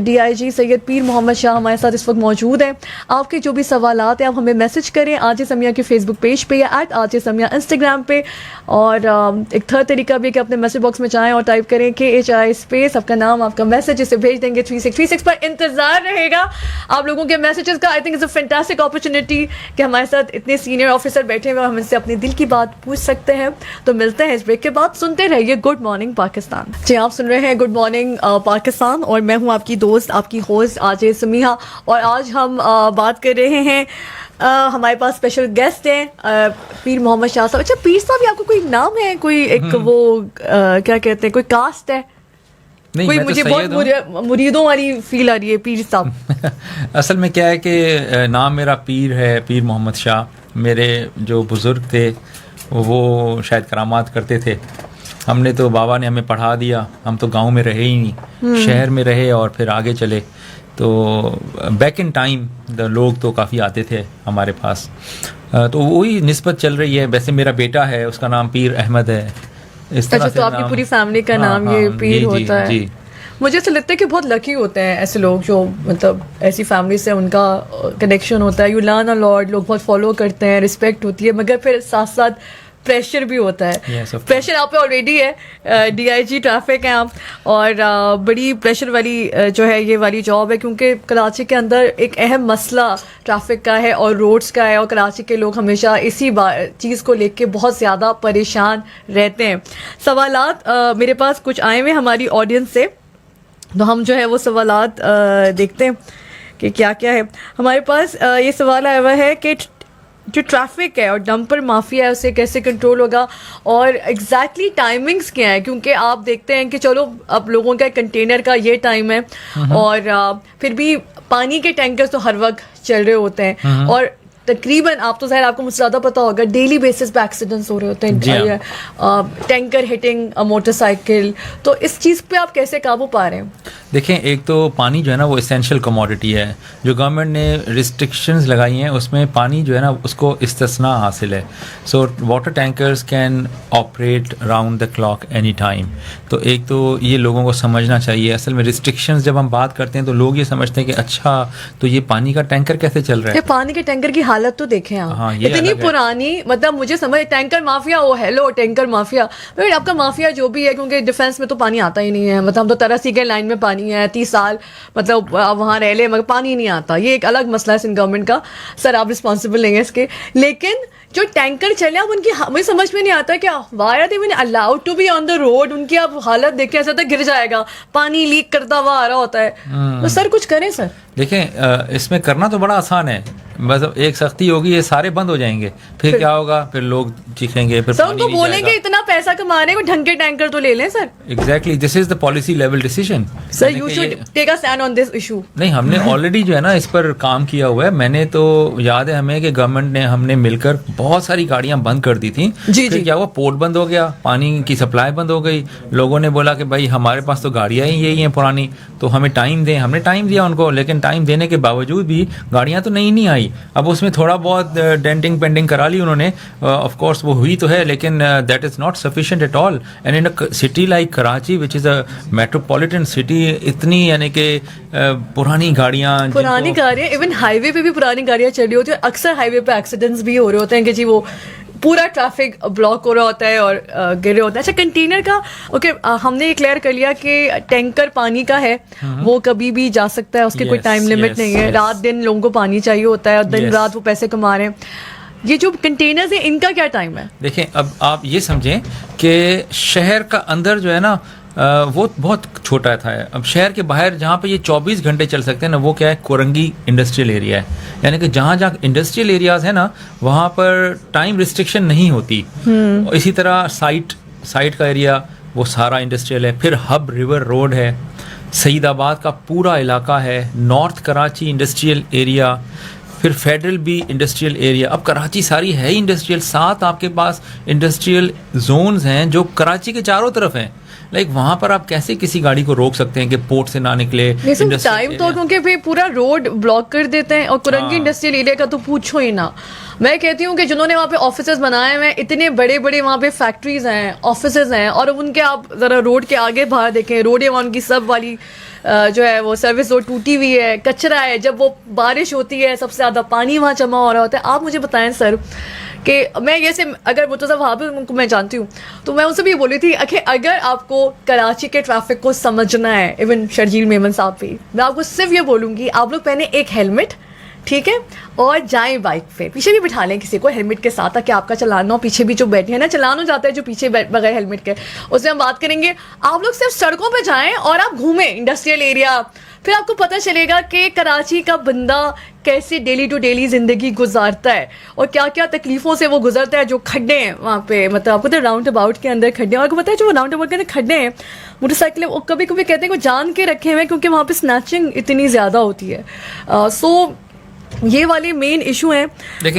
DIG सैयद पीर मोहम्मद शाह हमारे साथ इस वक्त मौजूद हैं। आपके जो भी सवालात हैं आप हमें मैसेज करें RJ समिया के फेसबुक पेज पे या @RJ समिया इंस्टाग्राम पे, और एक थर्ड तरीका भी है कि अपने मैसेज बॉक्स में जाएँ और टाइप करें KHI स्पेस आपका नाम आपका मैसेज, इसे भेज देंगे 3636 पर। इंतज़ार रहेगा आप लोगों के मैसेजेस का। I think it's a fantastic opportunity कि हमारे साथ इतने सीनियर ऑफिसर बैठे हुए, हम इनसे अपने दिल की बात पूछ सकते हैं। तो मिलते हैं इस ब्रेक के बाद, सुनते रहिए गुड मॉर्निंग पाकिस्तान। जी, आप सुन रहे हैं गुड मॉर्निंग पाकिस्तान और मैं हूं आपकी दोस्त आपकी होस्ट RJ समिया, और आज हम बात कर रहे हैं हमारे पास स्पेशल गेस्ट हैं पीर मोहम्मद शाह साहब। अच्छा पीर साहब, आपको कोई नाम है, कोई एक वो क्या कहते हैं, कोई कास्ट है? नहीं, कोई मैं मुझे तो बहुत मुरीदों वाली फील आ रही है पीर साहब। असल में क्या है कि नाम मेरा पीर है, पीर मोहम्मद शाह। मेरे जो बुज़ुर्ग थे वो शायद करामात करते थे। हमने तो बाबा ने हमें पढ़ा दिया, हम तो गांव में रहे ही नहीं, शहर में रहे और फिर आगे चले। तो बैक इन टाइम लोग तो काफ़ी आते थे हमारे पास, तो वही निस्बत चल रही है। वैसे मेरा बेटा है, उसका नाम पीर अहमद है। इस तरह से तो आपकी पूरी फैमिली का नाम ये पीर होता है। जी। मुझे ऐसा लगता है कि बहुत लकी होते हैं ऐसे लोग जो मतलब ऐसी फैमिली से उनका कनेक्शन होता है। यू लर्न अ लॉट, लोग बहुत फॉलो करते हैं, रिस्पेक्ट होती है, मगर फिर साथ साथ प्रेशर भी होता है। प्रेशर आप पे ऑलरेडी है, DIG ट्रैफिक है आप, और बड़ी प्रेशर वाली जो है ये वाली जॉब है, क्योंकि कराची के अंदर एक अहम मसला ट्रैफिक का है और रोड्स का है, और कराची के लोग हमेशा इसी चीज़ को लेके बहुत ज़्यादा परेशान रहते हैं। सवालात मेरे पास कुछ आए हुए हमारी ऑडियंस से, तो हम जो है वो सवालात देखते हैं कि क्या क्या है हमारे पास। ये सवाल आया हुआ है कि जो ट्रैफिक है और डंपर माफिया है उसे कैसे कंट्रोल होगा, और एग्जैक्टली टाइमिंग्स क्या है, क्योंकि आप देखते हैं कि चलो अब लोगों का कंटेनर का ये टाइम है, और फिर भी पानी के टैंकर्स तो हर वक्त चल रहे होते हैं, और तकरीबन आप तो ज़ाहिर आपको मुझसे ज़्यादा पता होगा डेली बेसिस पे एक्सीडेंट्स हो रहे होते हैं, टैंकर हिटिंग मोटरसाइकिल। तो इस चीज़ पे आप कैसे काबू पा रहे हैं? देखें, एक तो पानी जो है ना वो इसेंशियल कमोडिटी है। जो गवर्नमेंट ने रिस्ट्रिक्शंस लगाई हैं उसमें पानी जो है ना उसको इस्तिस्ना हासिल है। So water tankers can operate round the clock any time. तो एक तो ये लोगों को समझना चाहिए। असल में रिस्ट्रिक्शंस जब हम बात करते हैं तो लोग ये समझते हैं कि अच्छा तो ये पानी का टैंकर कैसे चल रहा है। पानी के टैंकर की हालत तो देखें आप, हाँ, इतनी पुरानी, मतलब मुझे समझ tanker mafia, oh hello tanker mafia, but आपका माफिया जो भी है, क्योंकि डिफेंस में तो पानी आता ही नहीं है, मतलब हम तो तरसी के लाइन में पानी है 30 साल, मतलब आप वहाँ रह ले मगर पानी नहीं आता। ये एक अलग मसला है सिंध गवर्नमेंट का, सर आप रिस्पॉन्सिबल नहीं है इसके। लेकिन जो टैंकर चले अब उनकी मुझे समझ में नहीं आता क्या why are they even allowed to be on the road. उनकी आप हालत देखें, ऐसा था गिर जाएगा, पानी लीक करता हुआ आ रहा होता है। तो सर कुछ करें सर। देखें, इसमें करना तो बड़ा आसान है, बस एक सख्ती होगी, ये सारे बंद हो जाएंगे, फिर क्या होगा, फिर लोग चीखेंगे, फिर सर उनको बोलेंगे इतना पैसा कमा रहे हैं, ढंग के टैंकर तो ले लें sir. Exactly, this is the policy level decision. Sir you should take a stand on this issue. नहीं, हमने ऑलरेडी जो है ना इस पर काम किया हुआ है। मैंने तो याद है हमें कि गवर्नमेंट ने हमने मिलकर बहुत सारी गाड़ियां बंद कर दी थी। फिर क्या हुआ, पोर्ट बंद हो गया, पानी की सप्लाई बंद हो गई। लोगों ने बोला कि भाई हमारे पास तो गाड़ियां ही यही हैं पुरानी, तो हमें टाइम दें। हमने टाइम दिया उनको, लेकिन टाइम देने के बावजूद भी गाड़ियां तो नहीं आई। अब उसमें थोड़ा बहुत डेंटिंग पेंडिंग करा ली उन्होंने, ऑफ कोर्स वो हुई तो है, लेकिन that is not sufficient at all. And in a city like Karachi which is a metropolitan city, इतनी यानी कि पुरानी गाड़ियां इवन हाईवे पे भी पुरानी गाड़ियां चल रही होती है। अक्सर हाईवे पे एक्सीडेंट्स भी हो रहे होते हैं कि जी वो पूरा ट्रैफिक ब्लॉक हो रहा होता है और गिर रहे होते हैं। अच्छा कंटेनर का ओके, हमने ये क्लियर कर लिया कि टैंकर पानी का है, वो कभी भी जा सकता है, उसके कोई टाइम लिमिट नहीं है। रात दिन लोगों को पानी चाहिए होता है और दिन रात वो पैसे कमा रहे हैं। ये जो कंटेनर्स है इनका क्या टाइम है? देखें, अब आप ये समझें कि शहर का अंदर जो है ना वो बहुत छोटा था। अब शहर के बाहर जहाँ पे ये 24 घंटे चल सकते हैं ना, वो क्या है, कोरंगी इंडस्ट्रियल एरिया है। यानी कि जहाँ जहाँ इंडस्ट्रियल एरियाज है ना वहाँ पर टाइम रिस्ट्रिक्शन नहीं होती। इसी तरह साइट का एरिया वो सारा इंडस्ट्रियल है। फिर हब रिवर रोड है, सईदाबाद का पूरा इलाका है, नॉर्थ कराची इंडस्ट्रियल एरिया, फिर फेडरल भी इंडस्ट्रियल एरिया, अब कराची सारी है ही इंडस्ट्रियल, 7 आपके पास इंडस्ट्रियल जोन्स हैं जो कराची के चारों तरफ हैं। लाइक वहां पर आप कैसे किसी गाड़ी को रोक सकते हैं कि पोर्ट से ना निकले? टाइम तो क्योंकि फिर पूरा रोड ब्लॉक कर देते हैं, और कुरंगी इंडस्ट्रियल एरिया का तो पूछो ही ना। मैं कहती हूँ कि जिन्होंने वहाँ पे ऑफिसेज बनाए हुए हैं, इतने बड़े बड़े वहाँ पे फैक्ट्रीज हैं, ऑफिसेज हैं, और उनके आप ज़रा रोड के आगे बाहर देखें, रोडें वहाँ उनकी सब वाली जो है वो सर्विस रोड टूटी हुई है, कचरा है, जब वो बारिश होती है सबसे ज़्यादा पानी वहाँ जमा हो रहा होता है। आप मुझे बताएं सर कि मैं ये से अगर मुर्तज़ा वहाब उनको मैं जानती हूँ, तो मैं उनसे भी बोली थी कि अगर आपको कराची के ट्रैफिक को समझना है, इवन शर्जील मेमन साहब भी, मैं आपको सिर्फ ये बोलूँगी, आप लोग पहने एक हेलमेट, ठीक है, और जाएं बाइक पे, पीछे भी बिठा लें किसी को हेलमेट के साथ, ताकि आपका चलाना हो, पीछे भी जो बैठे हैं ना, चलाना जाता है जो पीछे बगैर हेलमेट के, उससे हम बात करेंगे। आप लोग सिर्फ सड़कों पे जाएं और आप घूमें इंडस्ट्रियल एरिया, फिर आपको पता चलेगा कि कराची का बंदा कैसे डेली टू डेली ज़िंदगी गुजारता है और क्या क्या तकलीफ़ों से वो गुजरता है। जो खड्डे हैं वहाँ पे, मतलब आपको तो राउंड अबाउट के अंदर खड्डे हैं, और आपको पता है जो राउंड अबाउट के अंदर खड्डे हैं, मोटरसाइकिल वो कभी कभी कहते हैं कि जान के रखे हुए हैं, क्योंकि वहाँ पे स्नैचिंग इतनी ज़्यादा होती है। सो ये वाले मेन इशू हैं।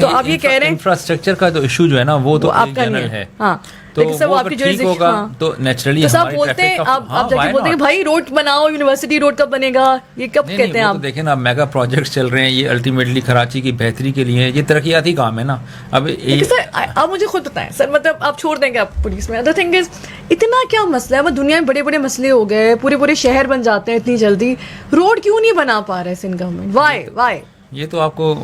तो आप ये कह रहे हैं इंफ्रास्ट्रक्चर का तो इशू जो है ना, वो तो आपका जनरल है। हाँ, तो वो अगर ठीक होगा तो नेचुरली हमारी बोलते हैं, आप जाके बोलते हैं भाई रोड बनाओ, यूनिवर्सिटी रोड कब बनेगा, ये कब कहते हैं आप? तो देखें ना, मेगा प्रोजेक्ट्स चल रहे हैं, ये अल्टीमेटली कराची की बेहतरी के लिए, ये तरक्याती काम है ना। अब सर आप मुझे खुद बताएं सर, मतलब आप छोड़ देंगे आप पुलिस में, द थिंग इज इतना क्या मसला है? दुनिया में बड़े बड़े मसले हो गए, पूरे पूरे शहर बन जाते हैं इतनी जल्दी, रोड क्यों नहीं बना पा रहे सिंध गवर्नमेंट? वाई? ये तो आपको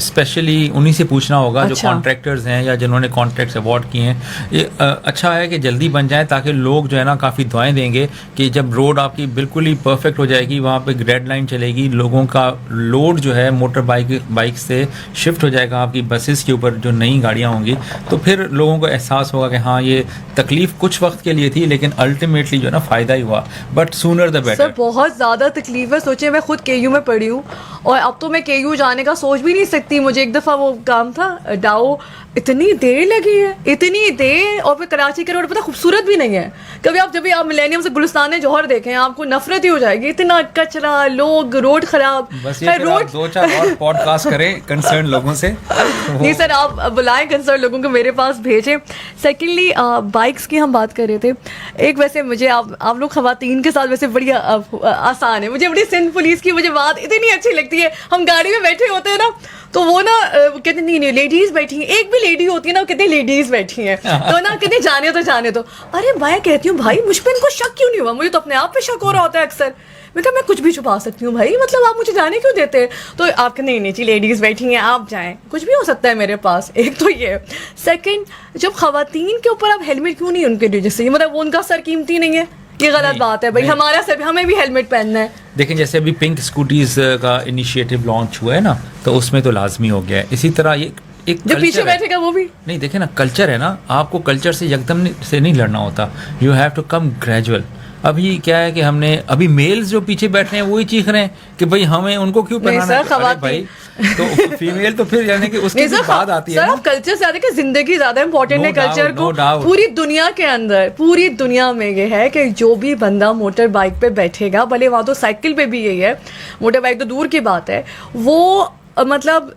स्पेशली उन्हीं से पूछना होगा, जो कॉन्ट्रैक्टर्स हैं या जिन्होंने कॉन्ट्रैक्ट्स अवार्ड किए हैं। ये अच्छा है कि जल्दी बन जाए, ताकि लोग जो है ना काफ़ी दुआएं देंगे कि जब रोड आपकी बिल्कुल ही परफेक्ट हो जाएगी, वहाँ पे रेड लाइन चलेगी, लोगों का लोड जो है मोटर बाइक से शिफ्ट हो जाएगा आपकी बसेस के ऊपर, जो नई गाड़ियाँ होंगी, तो फिर लोगों को एहसास होगा कि हाँ ये तकलीफ कुछ वक्त के लिए थी, लेकिन अल्टीमेटली जो है ना फ़ायदा ही हुआ। But sooner the better. Sir बहुत ज़्यादा तकलीफ है। सोचिए मैं खुद KU में पढ़ी हूँ, और अब तो मैं KU जाने का सोच भी नहीं सकती। मुझे एक दफ़ा वो काम था डाओ, इतनी देर लगी है, इतनी देर, और फिर कराची के रोड पता खूबसूरत भी नहीं है। कभी आप जब भी आप मिलेनियम से गुलिस्तान जौहर देखें, आपको नफरत ही हो जाएगी, इतना कचरा, लोग, रोड खराब। बस ये रोड 2-4 और पॉडकास्ट करें कंसर्न लोगों से। नहीं सर, आप बुलाएं कंसर्न लोगों को, मेरे पास भेजें। सेकेंडली बाइक्स की हम बात कर रहे थे, एक वैसे मुझे आप लोग खवातीन के साथ वैसे बड़ी आसान है, मुझे बड़ी सिंध पुलिस की मुझे बात इतनी अच्छी लगती है। हम गाड़ी में बैठे होते हैं ना, तो वो ना कहते नहीं लेडीज बैठी हैं, एक भी लेडी होती है ना, कितनी लेडीज बैठी हैं, तो ना कितनी जाने तो अरे मैं कहती हूँ भाई मुझ पर इनको शक क्यों नहीं हुआ? मुझे तो अपने आप पे शक हो रहा होता है अक्सर। मैं कहा मैं कुछ भी छुपा सकती हूँ भाई, मतलब आप मुझे जाने क्यों देते हैं? तो आप नहीं जी लेडीज बैठी हैं, आप जाएं, कुछ भी हो सकता है मेरे पास। एक तो ये। सेकंड, जब खवातीन के ऊपर आप हेलमेट क्यों नहीं उनके वजह से, मतलब वो उनका सर कीमती नहीं है? ये गलत बात है भाई, हमारा सर, हमें भी हेलमेट पहनना है। देखें जैसे अभी पिंक स्कूटीज का इनिशिएटिव लॉन्च हुआ है ना, तो उसमें तो लाजमी हो गया है। इसी तरह ये एक जो पीछे बैठेगा वो भी नहीं, देखे ना, कल्चर है ना, आपको कल्चर से एकदम से नहीं लड़ना होता, you have to come gradual. अभी क्या है कि हमने अभी मेल्स जो पीछे बैठे हैं वही चीख रहे हैं कि भाई हमें उनको क्यों पहनाना है? अरे भाई तो फीमेल तो फिर यानी कि उसके बाद आती है। सर आप कल्चर से ज्यादा कि जिंदगी ज्यादा इंपॉर्टेंट है कल्चर को। पूरी दुनिया के अंदर, पूरी दुनिया में ये है कि जो भी बंदा मोटर बाइक पे बैठेगा, भले वहाँ तो साइकिल पे भी यही है, मोटर बाइक तो दूर की बात है, वो मतलब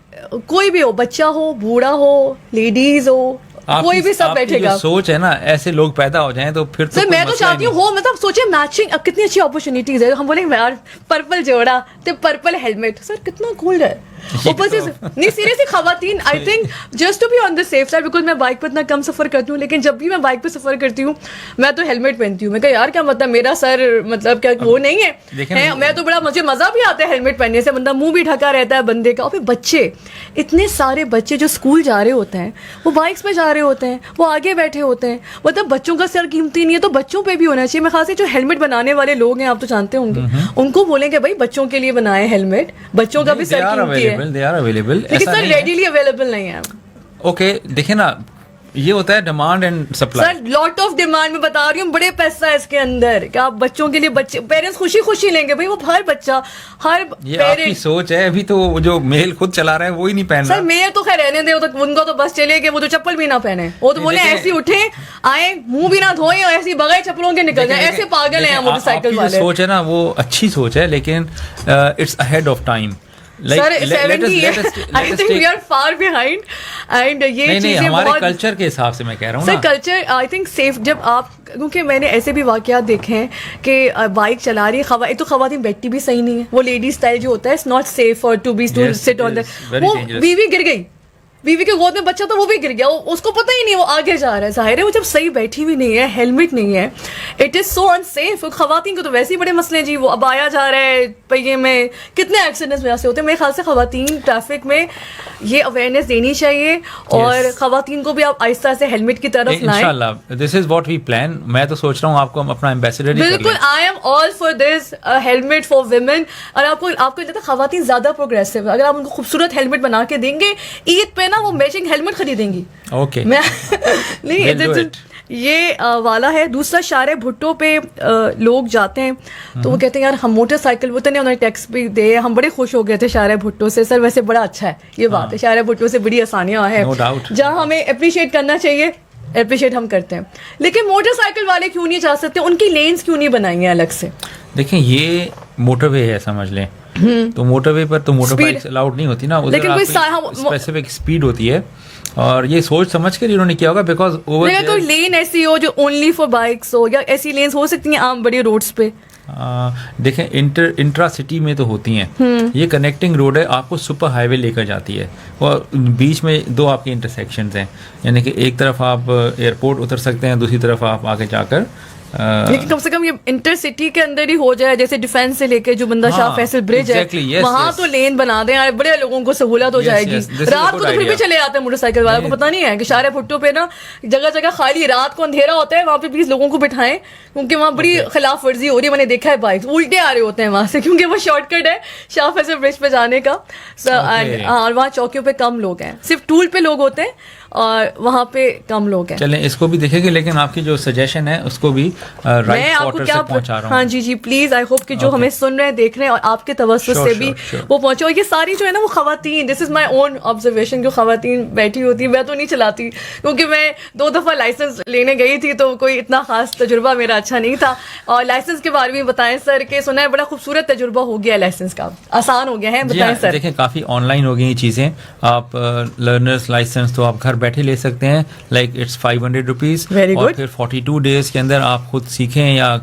कोई भी हो, बच्चा हो, बूढ़ा हो, लेडीज हो, कोई भी सब बैठेगा। सोच है ना, ऐसे लोग पैदा हो जाएं तो फिर तो सर मैं तो चाहती हूँ हो, मतलब सोचिए मैचिंग, अब कितनी अच्छी अपॉर्चुनिटीज है। हम बोलेंगे यार पर्पल जोड़ा तो पर्पल हेलमेट, सर कितना कूल है। ऊपर से नहीं सीरियसली खवातीन, I think just to be on the safe side, because मैं बाइक पर इतना कम सफर करती हूँ, लेकिन जब भी मैं बाइक पे सफर करती हूँ मैं तो हेलमेट पहनती हूँ। मैं कहा यार क्या मतलब मेरा सर मतलब क्या वो नहीं है, मैं तो बड़ा मुझे मजा भी आता है हेलमेट पहनने से, बंदा मुंह भी ढका रहता है बंदे का। और फिर बच्चे, इतने सारे बच्चे जो स्कूल जा रहे होते हैं, वो बाइक्स पे जा रहे होते हैं, वो आगे बैठे होते हैं, मतलब बच्चों का सर कीमती नहीं है तो बच्चों पे भी होना चाहिए। मैं खास जो हेलमेट बनाने वाले लोग हैं, आप तो जानते होंगे, उनको बोलेंगे भाई बच्चों के लिए बनाए हेलमेट, बच्चों का भी सर कीमती है, लेकिन सर रेडीली अवेलेबल नहीं है। ओके देखिए ना, ये होता है demand and supply. Sir lot of demand में बता रही हूँ, बड़े पैसा है इसके अंदर। क्या आप बच्चों के लिए, बच्चे पेरेंट्स खुशी खुशी लेंगे भाई, वो हर बच्चा, हर पेरेंट सोच है। अभी तो जो मेल खुद चला रहा है वो ही नहीं पहन रहा। सर मेल तो खैर रहने दे, तो उनको तो बस चले गए, वो तो चप्पल भी ना पहने, वो तो बोले ऐसे उठे आए, मुंह भी ना धोए और ऐसे बगैर चप्पलों के निकल जाए, ऐसे पागल हैं मोटरसाइकिल वाले। सोच है ना वो अच्छी सोच है, लेकिन it's ahead of time. Like, sir let us 70 I think we are far behind and ये नहीं चीजें हमारे बहुत कल्चर के हिसाब से मैं कह रहा हूँ सर ना। कल्चर आई थिंक सेफ जब आप क्योंकि मैंने ऐसे भी वाकयात देखे हैं कि बाइक चला रही है तो खवातीन बैठती भी सही नहीं है, वो लेडी स्टाइल जो होता है it's not safe for to be to sit on the, वो बीवी गिर गई, बीवी के गोद में बच्चा तो वो भी गिर गया, उसको पता ही नहीं वो आगे जा रहा है, जाहिर है वो जब सही बैठी हुई नहीं है, हेलमेट नहीं है, इट इज़ सो अनसेफ। खवातीन को तो वैसे ही बड़े मसले जी, वो अब आया जा रहा है पहिए में, कितने एक्सीडेंट्स वजह से होते हैं। मेरे ख्याल से खवातीन ट्रैफिक में ये अवेयरनेस देनी चाहिए और खवातीन को भी आप आहिस्ता से हेलमेट की तरफ लाएं। इंशाल्लाह this is what we plan. मैं तो सोच रहा हूँ आपको हम अपना एम्बेसडर ही कर लें। बिल्कुल, I am all for this helmet for women. और आपको लगता है खवातीन ज्यादा प्रोग्रेसिव है, अगर आप उनको खूबसूरत हेलमेट बना के देंगे, ईद पे ना वो मैचिंग हेलमेट खरीदेंगी। ओके मैं नहीं ये वाला है। दूसरा शारे भुट्टो पे लोग जाते हैं तो वो कहते हैं यार हम मोटरसाइकिल, वो तो नहीं, उन्होंने टैक्स भी दे, हम बड़े खुश हो गए थे शारे भुट्टो से। सर वैसे बड़ा अच्छा है ये बात है, शारे भुट्टो से बड़ी आसानियां हैं, No doubt. जहाँ हमें अप्रिशिएट करना चाहिए, अप्रिशिएट हम करते हैं। लेकिन मोटरसाइकिल वाले क्यों नहीं जा सकते, उनकी लेन्स क्यों नहीं बनाई हैं अलग से? देखिए ये मोटरवे है समझ लें, तो मोटरवे पर तो मोटर बाइक्स अलाउड नहीं होती ना, लेकिन कोई स्पेसिफिक स्पीड होती है और ये सोच समझ कर इन्होंने किया होगा बिकॉज ओवर कोई लेन ऐसी हो जो ओनली फॉर बाइक्स हो, या ऐसी लेन्स हो सकती हैं आम बड़ी रोड्स पे। देखें इंट्रा सिटी में तो होती हैं, ये कनेक्टिंग रोड है, आपको सुपर हाईवे लेकर जाती है और बीच में दो आपके इंटरसेक्शंस हैं, यानी कि एक तरफ आप एयरपोर्ट उतर सकते हैं, दूसरी तरफ आप आगे जाकर लेकिन कम से कम ये इंटरसिटी के अंदर ही हो जाए, जैसे डिफेंस से लेके जो बंदा शाह फैसल ब्रिज है वहां तो लेन बना दें यार, बड़े लोगों को सहूलत हो जाएगी। रात को तो फिर भी चले आते हैं मोटरसाइकिल वाला को पता नहीं है कि शारे भुट्टो पे ना जगह जगह खाली, रात को अंधेरा होता है, वहां पे प्लीज लोगों को बिठाएं क्योंकि वहां बड़ी खिलाफ वर्जी हो रही है। मैंने देखा है बाइक उल्टे आ रहे होते हैं वहां से, क्योंकि वो शॉर्टकट है शाह फैसल ब्रिज पे जाने का। और वहाँ चौकियों पे कम लोग हैं, सिर्फ टूल पे लोग होते हैं और वहाँ पे कम लोग हैं। चलें इसको भी देखेंगे, लेकिन आपकी जो सजेशन है उसको भी राइट क्वार्टर से पहुंचा रहा हूं। हाँ जी प्लीज, आई होप कि जो हमें सुन रहे हैं देख रहे हैं और आपके तवज्जुह से भी वो पहुंचे। और ये सारी जो है ना वो खवातीन, this is my own observation, जो खवातीन बैठी होती है, मैं तो नहीं चलाती क्योंकि मैं 2 दफा लाइसेंस लेने गई थी तो कोई इतना खास तजुर्बा मेरा अच्छा नहीं था। और लाइसेंस के बारे में बताएं सर, के सुना है बड़ा खूबसूरत तजुर्बा हो गया लाइसेंस का, आसान हो गया है, बताएं सर। देखिए काफी ऑनलाइन हो गई चीजें, आप लर्नर्स लाइसेंस तो आप घर बैठे ले सकते हैं, लाइक इट्स 500 रुपीज, और फिर 42 डेज के अंदर आप खुद सीखें या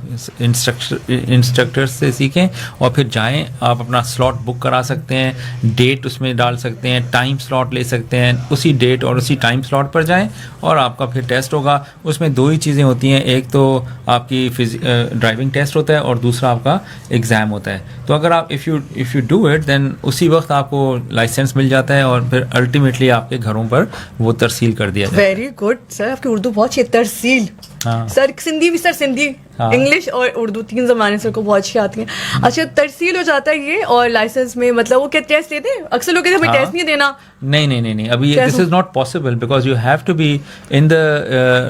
इंस्ट्रक्टर्स से सीखें और फिर जाएं, आप अपना स्लॉट बुक करा सकते हैं, डेट उसमें डाल सकते हैं, टाइम स्लॉट ले सकते हैं, उसी डेट और उसी टाइम स्लॉट पर जाएं और आपका फिर टेस्ट होगा। उसमें 2 ही चीज़ें होती हैं, एक तो आपकी ड्राइविंग टेस्ट होता है और दूसरा आपका एग्ज़ाम होता है। तो अगर आप if you do it then उसी वक्त आपको लाइसेंस मिल जाता है और फिर अल्टीमेटली आपके घरों पर वो तरसील कर दिया जाए। वेरी गुड सर, आपकी उर्दू बहुत अच्छी, तरसील। हाँ। सर सिंधी भी, सर सिंधी, हाँ। इंग्लिश और उर्दू 3 ज़बानें सर को बहुत अच्छी आती हैं। अच्छा तरसील हो जाता है ये, और लाइसेंस में मतलब वो क्या टेस्ट लेते हैं? अक्सर लोग कहते हैं हमें टेस्ट नहीं देना। नहीं अभी this is not possible because you have to be in the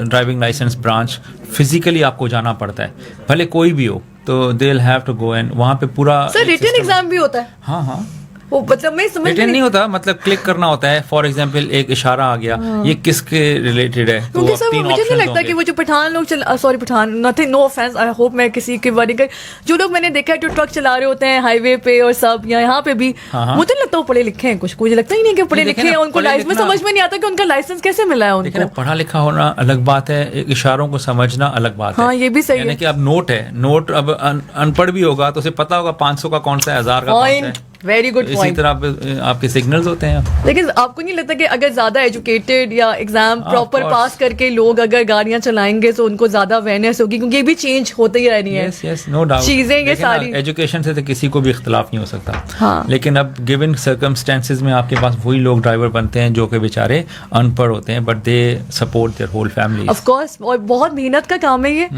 driving licence branch, physically आपको जाना पड़ता है, भले कोई भी हो, तो they will have to go and वहाँ पे पूरा सर रिटन एग्जाम भी होता है। हाँ वो मतलब मैं समझ नहीं होता, मतलब क्लिक करना होता है, फॉर एग्जांपल एक इशारा आ गया, ये किसके रिलेटेड है, तो सर मुझे नहीं लगता कि वो जो पठान लोग sorry Pathan, nothing, no offence, I hope मैं किसी के बारे में, जो लोग मैंने देखा है जो ट्रक चला रहे होते हैं हाईवे पे और सब या यहाँ पे भी, मुझे नहीं लगता वो पढ़े लिखे हैं, कुछ मुझे लगता ही नहीं कि पढ़े लिखे हैं, उनको लाइसेंस समझ में नहीं आता कि उनका लाइसेंस कैसे मिला है उनको। पढ़ा लिखा होना अलग बात है, इशारों को समझना अलग बात है। हाँ ये भी सही है, कि अब नोट है, नोट अब अनपढ़ भी होगा तो उसे पता होगा 500 का कौन सा है, 1000 का कौन सा है। Very good point. इसी तरह आपके सिग्नल्स होते हैं। लेकिन आपको नहीं लगता कि अगर ज्यादा एजुकेटेड या एग्जाम प्रॉपर पास करके लोग अगर गाड़ियां चलाएंगे तो उनको ज्यादा अवेयरनेस होगी, क्योंकि ये भी चेंज होते ही रहनी है। यस नो डाउट, चीजें ये सारी एजुकेशन से तो किसी को भी इख्तिलाफ नहीं हो सकता। हाँ। लेकिन अब गिवन सर्कमस्टेंसेस में आपके पास वही लोग ड्राइवर बनते हैं जो कि बेचारे अनपढ़ होते हैं, but they support their whole family. Of course, और बहुत मेहनत का काम है ये।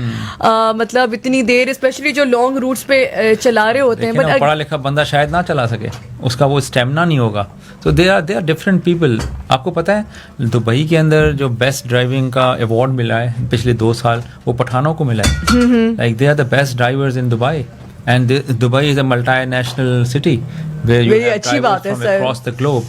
मतलब इतनी देर, स्पेशली जो लॉन्ग रूट्स पे चला रहे होते हैं, बट पढ़ा लिखा बंदा शायद ना चला सके, उसका वो स्टेमिना नहीं होगा। तो दे आर डिफरेंट पीपल। आपको पता है दुबई के अंदर जो बेस्ट ड्राइविंग का अवार्ड मिला है पिछले 2 साल, वो पठानों को मिला है। Like they are the best drivers in Dubai, and Dubai is a multi national city where you have अच्छी बात है सर, अक्रॉस द ग्लोब।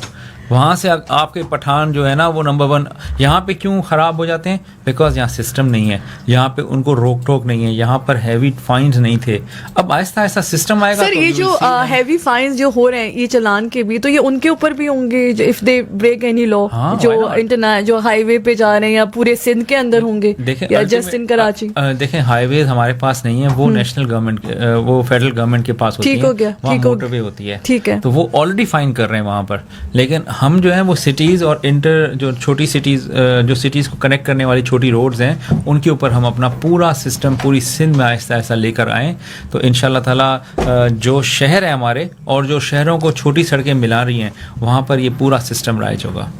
वहाँ से आपके पठान जो है ना वो नंबर 1 यहाँ पे क्यों ख़राब हो जाते हैं? बिकॉज यहाँ सिस्टम नहीं है, यहाँ पे उनको रोक टोक नहीं है, यहाँ पर हैवी फाइन्स नहीं थे। अब आहिस्ता आहिस्ता सिस्टम आएगा। सर ये जो हैवी फाइन्स जो हो रहे हैं ये चालान के भी, तो ये उनके ऊपर भी होंगे if they break any law, जो हाईवे पे जा रहे हैं या पूरे सिंध के अंदर होंगे या जस्ट इन कराची? देखें हाईवे हमारे पास नहीं है, वो नेशनल गवर्नमेंट वो फेडरल गवर्नमेंट के पास होती है। ठीक हो गया, वहाँ मोटरवे होती है, ठीक है, तो वो ऑलरेडी फाइन कर रहे हैं वहाँ पर। लेकिन हम जो है वो सिटीज़ और जो छोटी सिटीज़ जो सिटीज़ को कनेक्ट करने वाली छोटी रोड्स हैं उनके ऊपर हम अपना पूरा सिस्टम पूरी सिंध में आहिस्ता आहिस्ता लेकर आएँ, तो इंशाल्लाह ताला जो शहर है हमारे और जो शहरों को छोटी सड़कें मिला रही हैं वहाँ पर ये पूरा सिस्टम राइज होगा।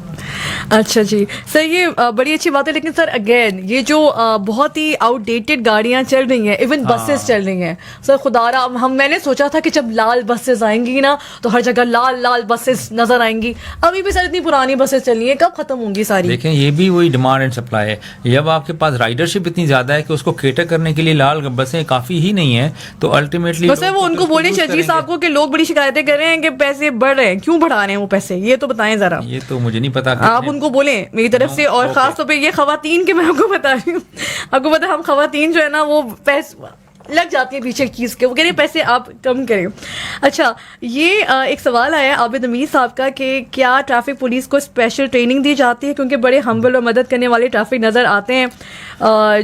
अच्छा जी सर, ये बड़ी अच्छी बात है, लेकिन सर अगेन ये जो बहुत ही आउटडेटेड गाड़ियां चल रही हैं, इवन बसेस चल रही हैं सर, खुदारा मैंने सोचा था कि जब लाल बसेस आएंगी ना तो हर जगह लाल लाल बसेस नजर आएंगी, अभी भी सर इतनी पुरानी बसेस चल रही हैं, कब खत्म होंगी सारी? देखें ये भी वही डिमांड एंड सप्लाई है, जब आपके पास राइडरशिप इतनी ज्यादा है कि उसको केटर करने के लिए लाल बसें काफी ही नहीं है, तो अल्टीमेटली बस वो उनको बोले शजीद साहब को कि लोग बड़ी शिकायतें कर रहे हैं कि पैसे बढ़ रहे हैं, क्यों बढ़ा रहे हैं वो पैसे, ये तो बताएं जरा। ये तो मुझे नहीं पता, आप उनको बोले मेरी तरफ से, और खास तौर पे ये खवातीन के मैं आपको बता रही हूँ, आपको पता है हम खवातीन जो है ना वो पैसे लग जाती है पीछे चीज़ के, वो कह रहे पैसे आप कम करें। अच्छा ये एक सवाल आया आबिद अमीर साहब का कि क्या ट्रैफिक पुलिस को स्पेशल ट्रेनिंग दी जाती है, क्योंकि बड़े हम्बल और मदद करने वाले ट्रैफिक नज़र आते हैं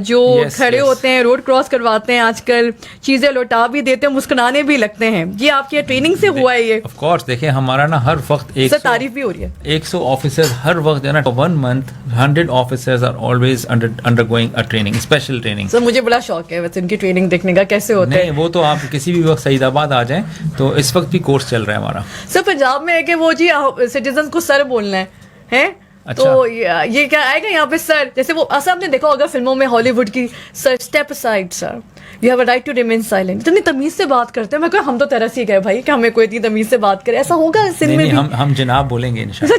जो खड़े होते हैं, रोड क्रॉस करवाते हैं, आजकल चीज़ें लौटा भी देते हैं, मुस्कुराने भी लगते हैं, ये आपकी ट्रेनिंग से हुआ है ये? ऑफ कोर्स देखें हमारा ना हर वक्त 100 तारीफ भी हो रही है, 100 ऑफिसर्स हर वक्त है ना, 1 month 100 officers are always undergoing a training, special training. Sir मुझे बड़ा शौक है वैसे इनकी ट्रेनिंग देखने का, कैसे होता है? वो तो आप किसी भी वक्त सईदाबाद आ जाएं तो इस वक्त भी कोर्स चल रहा है हमारा। सर पंजाब में है कि वो जी सिटीजन को सर बोलना है? अच्छा। तो ये क्या आएगा यहाँ पे सर, जैसे वो ऐसा आपने देखा होगा फिल्मों में हॉलीवुड की, sir step aside sir, you have a right to remain silent, इतनी तमीज से बात करते हैं, मैं कहा हम तो तरस ही गए भाई कि हमें कोई इतनी तमीज से बात करे, ऐसा होगा सिंध में भी? हम जनाब बोलेंगे इंशाल्लाह।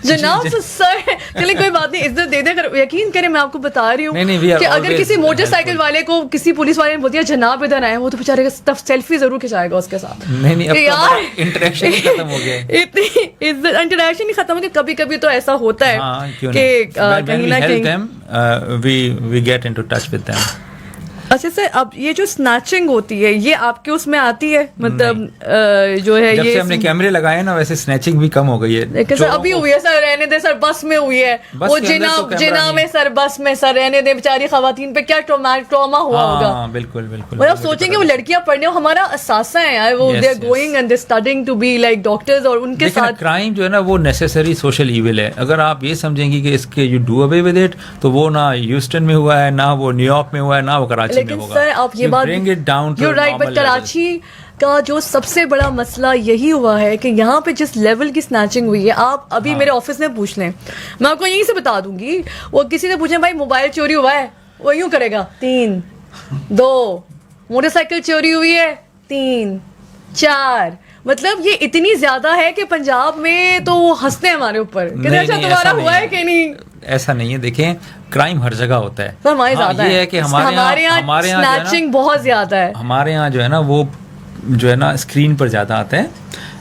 जनाब सर, चलिए कोई बात नहीं, इज्जत दे दे, अगर यकीन करें मैं आपको बता रही हूँ कि अगर किसी मोटरसाइकिल वाले को किसी पुलिस वाले ने बोल दिया जनाब इधर आए, वो तो बेचारे सेल्फी जरूर खिंचाएगा उसके साथ। नहीं यार इंटरेक्शन ही खत्म हो गया, इतनी इज्जत इंटरेक्शन ही खत्म हो गया, कभी कभी तो ऐसा होता है कि कहीं ना कहीं we get into touch with them। अच्छा सर, अब ये जो स्नैचिंग होती है ये आपके उसमें आती है, मतलब जो है जब ये से हमने कैमरे लगाए ना वैसे स्नैचिंग भी कम हो गई है। लेकिन सर अभी हुई है सर, रहने दे सर, बस में हुई है, वो जिना में सर, बस में सर, रहने दे, बेचारी खवातीन पे क्या ट्रॉमा हुआ होगा। बिल्कुल बिल्कुल, और आप सोचेंगे वो लड़कियां पढ़ने, हमारा असासा है यार, वो they are going and they studying to be like doctors, और उनके साथ क्राइम जो है ना वो नेसेसरी सोशल इविल है। अगर आप ये समझेंगे कि इसके you do away with it, तो वो ना ह्यूस्टन में हुआ है, ना वो न्यूयॉर्क में हुआ है, ना वो कराची में होगा। सर आप ये बात you're right, बट कराची का जो सबसे बड़ा मसला यही हुआ है कि यहाँ पे जिस लेवल की स्नैचिंग हुई है, आप अभी मेरे ऑफिस में पूछ लें, मैं आपको यहीं से बता दूंगी, वो किसी ने पूछे भाई मोबाइल चोरी हुआ है, वो यूं करेगा 3 2, मोटरसाइकिल चोरी हुई है 3 4, मतलब ये इतनी ज्यादा है कि पंजाब में तो वो हंसते हैं हमारे ऊपर, अच्छा तुम्हारा हुआ है कि नहीं? ऐसा नहीं है, देखें क्राइम हर जगह होता है, सर हमारे ज्यादा ये है कि हमारे यहाँ स्नैचिंग बहुत ज्यादा है, हमारे यहाँ जो है ना वो जो है ना स्क्रीन पर ज़्यादा आता है,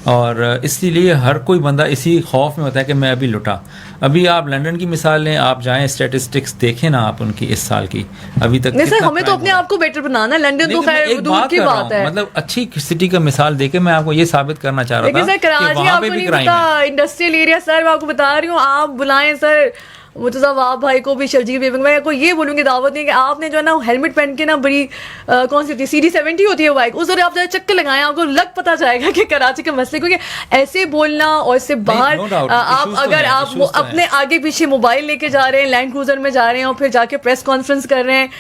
और इसीलिए हर कोई बंदा इसी खौफ में होता है कि मैं अभी लुटा। अभी आप लंदन की मिसाल लें, आप जाएं स्टैटिस्टिक्स देखें ना आप उनकी इस साल की, अभी तक नहीं सर, हमें तो अपने आप को बेटर बनाना, लंदन तो खैर दूर की बात है, मतलब अच्छी सिटी का मिसाल देके मैं आपको ये साबित करना चाह रहा था। लेकिन सर कराची आपको नहीं पता, इंडस्ट्रियल एरिया सर, मैं आपको बता रही हूँ, आप बुलाएं सर मुर्तज़ा वाब भाई को भी, शर्जील बेगम, मैं आपको ये बोलूँगी दावत नहीं कि आपने जो है ना हेलमेट पहन के ना बड़ी कौन सी होती है CD70 होती है बाइक, उस आप जरा चक्कर लगाएं, आपको लग पता जाएगा कि कराची के मसले, क्योंकि ऐसे बोलना और इससे बाहर आप अगर आप अपने आगे पीछे मोबाइल लेके जा रहे हैं, लैंड क्रूजर में जा रहे हैं और फिर जाके प्रेस कॉन्फ्रेंस कर रहे हैं,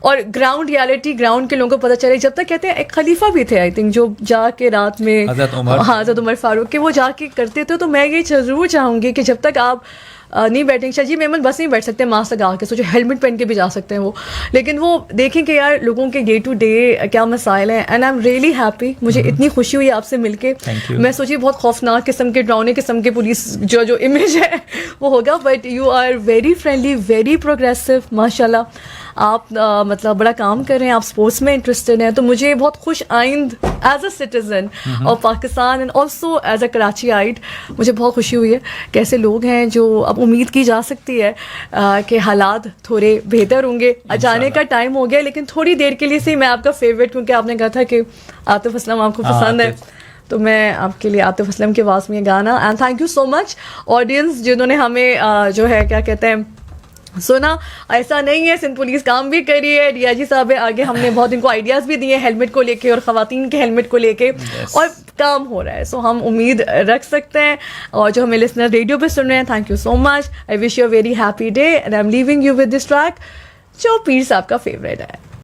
और ग्राउंड रियलिटी ग्राउंड के लोगों को पता चले, जब तक कहते हैं एक खलीफा भी थे आई थिंक जो जाके रात में, हज़रत उमर फारूक के, वो जाके करते थे, तो मैं ये जरूर चाहूँगी कि जब तक आप नहीं बैठेंगे, शायद जी मेमन बस नहीं बैठ सकते मास्क लगा के, सोचो हेलमेट पहन के भी जा सकते हैं वो, लेकिन वो देखें कि यार लोगों के डे टू डे क्या मसाइल हैं, and I am really happy, मुझे इतनी खुशी हुई आपसे मिलके। मैं सोची बहुत खौफनाक किस्म के, डरावने किस्म के पुलिस जो इमेज है वो होगा, but you are very friendly, very progressive, माशाल्लाह। आप मतलब बड़ा काम कर रहे हैं, आप स्पोर्ट्स में इंटरेस्टेड हैं, तो मुझे बहुत खुश आइंद as a citizen of Pakistan and also as a Karachiite मुझे बहुत खुशी हुई है कि ऐसे लोग हैं जो अब उम्मीद की जा सकती है कि हालात थोड़े बेहतर होंगे। जाने का टाइम हो गया, लेकिन थोड़ी देर के लिए से मैं आपका फेवरेट, क्योंकि आपने कहा था कि आतिफ असलम आपको पसंद है, तो मैं आपके लिए आतिफ असलम की आवाज़ में ये गाना। And thank you so much audience जिन्होंने हमें जो है क्या कहते हैं सुना। ऐसा नहीं है, सिंध पुलिस काम भी करी है, डीआईजी साहब है आगे, हमने बहुत इनको आइडियाज़ भी दिए हेलमेट को लेके और ख़वातीन के हेलमेट को लेके, और काम हो रहा है। सो हम उम्मीद रख सकते हैं। और जो हमें लिसनर रेडियो पे सुन रहे हैं, thank you so much. I wish you a very happy day and I am leaving you with this track जो पीर साहब का फेवरेट है।